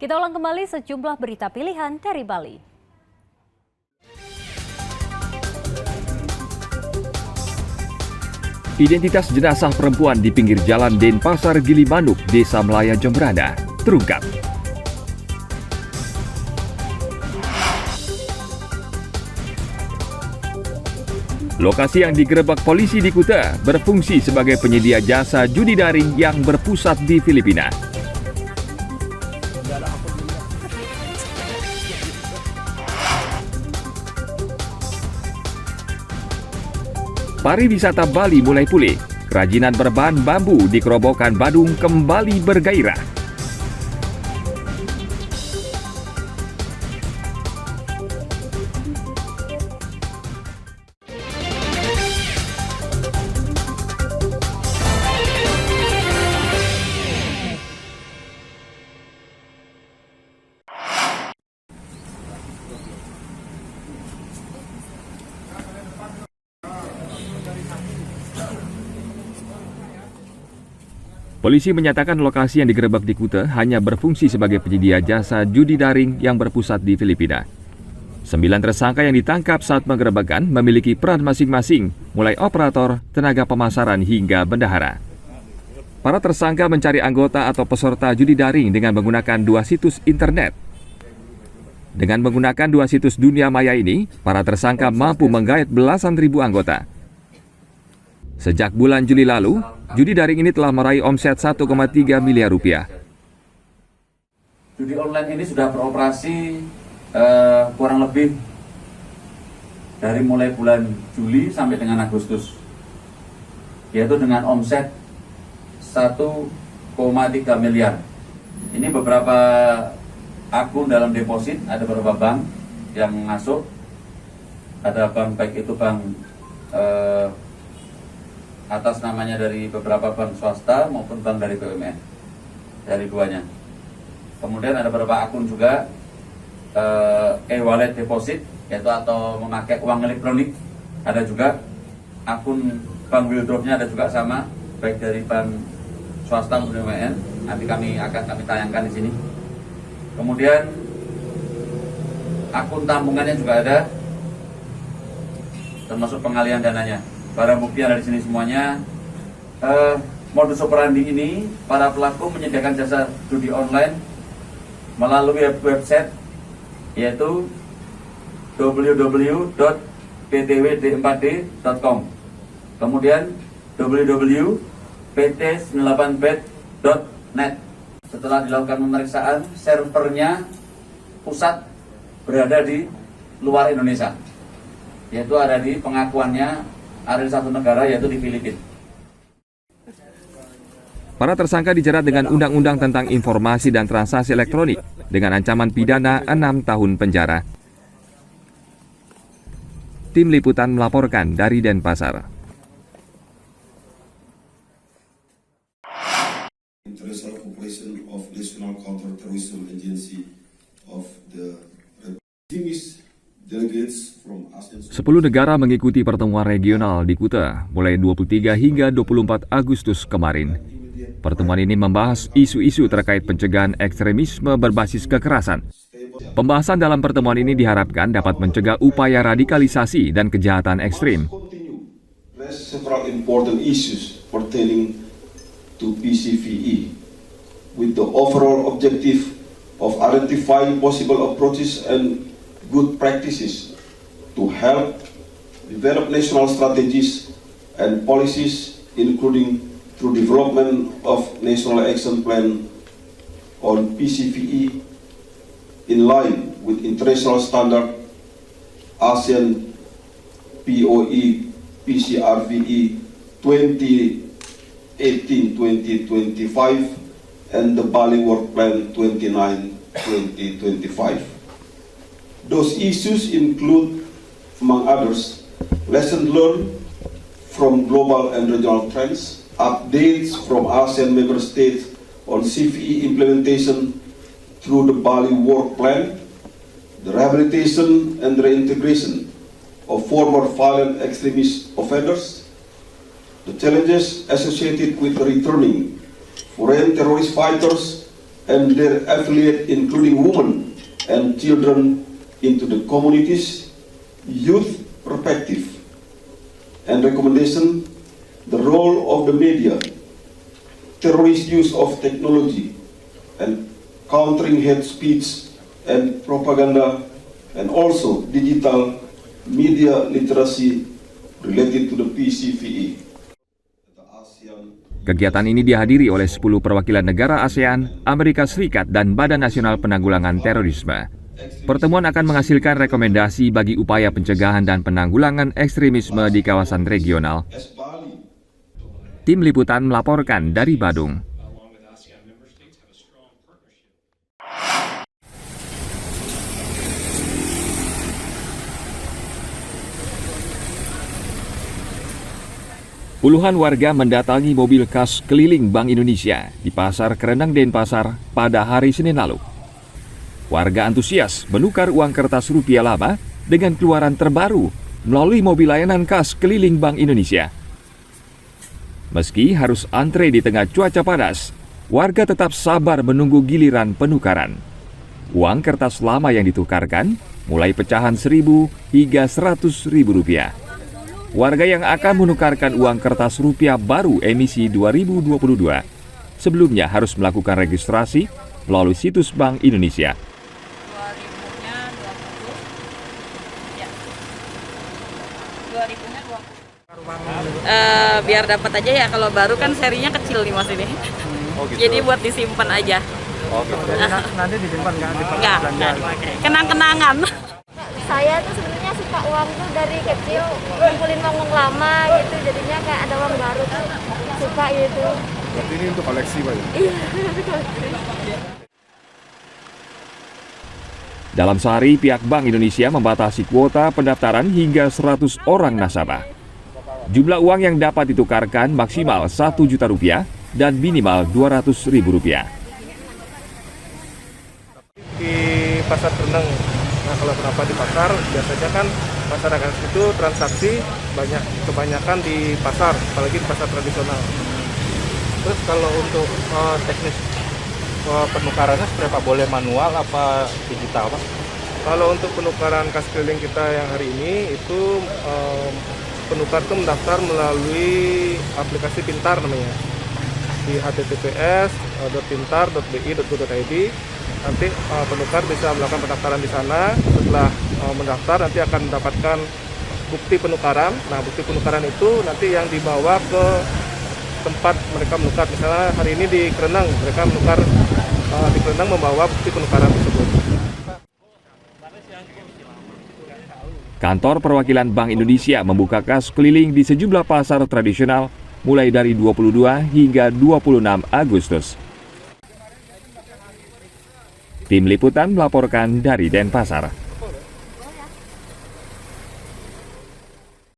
Kita ulang kembali sejumlah berita pilihan dari Bali. Identitas jenazah perempuan di pinggir jalan Denpasar Gilimanuk, Desa Melaya Jembrana, terungkap. Lokasi yang digerebek polisi di Kuta berfungsi sebagai penyedia jasa judi daring yang berpusat di Filipina. Pariwisata Bali mulai pulih. Kerajinan berbahan bambu di Kerobokan Badung kembali bergairah. Polisi menyatakan lokasi yang digerebek di Kuta hanya berfungsi sebagai penyedia jasa judi daring yang berpusat di Filipina. 9 tersangka yang ditangkap saat penggerebekan memiliki peran masing-masing, mulai operator, tenaga pemasaran hingga bendahara. Para tersangka mencari anggota atau peserta judi daring dengan menggunakan 2 situs internet. Dengan menggunakan 2 situs dunia maya ini, para tersangka mampu menggait belasan ribu anggota. Sejak bulan Juli lalu, judi daring ini telah meraih omset 1,3 miliar rupiah. Judi online ini sudah beroperasi kurang lebih dari mulai bulan Juli sampai dengan Agustus, yaitu dengan omset 1,3 miliar. Ini beberapa akun dalam deposit, ada beberapa bank yang masuk, ada bank baik itu bank atas namanya dari beberapa bank swasta maupun bank dari BUMN, dari duanya. Kemudian ada beberapa akun juga e-wallet deposit, yaitu atau memakai uang elektronik. Ada juga akun bank withdrawnya, ada juga sama, baik dari bank swasta maupun BUMN. Nanti akan kami tayangkan di sini. Kemudian akun tabungannya juga ada, termasuk pengalihan dananya. Barang bukti ada di sini semuanya. Modus operandi ini, para pelaku menyediakan jasa judi online melalui website, yaitu www.ptwd4d.com, kemudian www.pt98bet.net. Setelah dilakukan pemeriksaan, servernya pusat berada di luar Indonesia, yaitu ada di pengakuannya ada di satu negara, yaitu di Filipina. Para tersangka dijerat dengan Undang-Undang tentang Informasi dan Transaksi Elektronik dengan ancaman pidana 6 tahun penjara. Tim Liputan melaporkan dari Denpasar. International Cooperation of National Counterterrorism Agency of the Republic. 10 negara mengikuti pertemuan regional di Kuta mulai 23 hingga 24 Agustus kemarin. Pertemuan ini membahas isu-isu terkait pencegahan ekstremisme berbasis kekerasan. Pembahasan dalam pertemuan ini diharapkan dapat mencegah upaya radikalisasi dan kejahatan ekstrim. Several important issues pertaining to PCVE with the overall objective of identifying possible approaches and good practices to help develop national strategies and policies, including through development of national action plan on PCVE in line with international standard ASEAN POE PCRVE 2018-2025 and the Bali Work Plan 29-2025. Those issues include, among others, lessons learned from global and regional trends, updates from ASEAN member states on CVE implementation through the Bali Work Plan, the rehabilitation and reintegration of former violent extremist offenders, the challenges associated with returning foreign terrorist fighters and their affiliate, including women and children, into the community's youth perspective. And recommendation, the role of the media, terrorist use of technology, and countering hate speech and propaganda, and also digital media literacy related to the PCVE. Kegiatan ini dihadiri oleh 10 perwakilan negara ASEAN, Amerika Serikat, dan Badan Nasional Penanggulangan Terorisme. Pertemuan akan menghasilkan rekomendasi bagi upaya pencegahan dan penanggulangan ekstremisme di kawasan regional. Tim Liputan melaporkan dari Badung. Puluhan warga mendatangi mobil kas keliling Bank Indonesia di Pasar Kerenang, Denpasar pada hari Senin lalu. Warga antusias menukar uang kertas rupiah lama dengan keluaran terbaru melalui mobil layanan kas keliling Bank Indonesia. Meski harus antre di tengah cuaca panas, warga tetap sabar menunggu giliran penukaran. Uang kertas lama yang ditukarkan mulai pecahan 1.000 hingga 100.000 rupiah. Warga yang akan menukarkan uang kertas rupiah baru emisi 2022 sebelumnya harus melakukan registrasi melalui situs Bank Indonesia. 2000-nya 20. Ya. 2000-nya 20. Biar dapat aja ya, kalau baru kan serinya kecil nih Mas ini. Oh, gitu. Jadi buat disimpan aja. Oh, gitu. Nanti disimpan nggak dipakai. Kenang-kenangan. Saya tuh sebenarnya suka uang tuh dari kecil, ngumpulin uang lama gitu, jadinya kayak ada uang baru tuh suka gitu. Berarti ini untuk koleksi Pak ya? Iya. Dalam sehari, pihak Bank Indonesia membatasi kuota pendaftaran hingga 100 orang nasabah. Jumlah uang yang dapat ditukarkan maksimal 1 juta rupiah dan minimal 200.000 rupiah. Di Pasar Kerenang, nah kalau kenapa di pasar, biasanya kan masyarakat itu transaksi kebanyakan di pasar, apalagi di pasar tradisional. Terus kalau untuk teknis penukarannya seperti apa? Boleh manual apa digital Pak? Kalau untuk penukaran kas keliling kita yang hari ini itu penukar itu mendaftar melalui aplikasi Pintar namanya, di https://pintar.bi.go.id. Nanti penukar bisa melakukan pendaftaran di sana. Setelah mendaftar nanti akan mendapatkan bukti penukaran. Nah, bukti penukaran itu nanti yang dibawa ke tempat mereka menukar. Misalnya hari ini di Kerenang, mereka menukar di Kerenang membawa bukti penukaran tersebut. Kantor perwakilan Bank Indonesia membuka kas keliling di sejumlah pasar tradisional mulai dari 22 hingga 26 Agustus. Tim Liputan melaporkan dari Denpasar.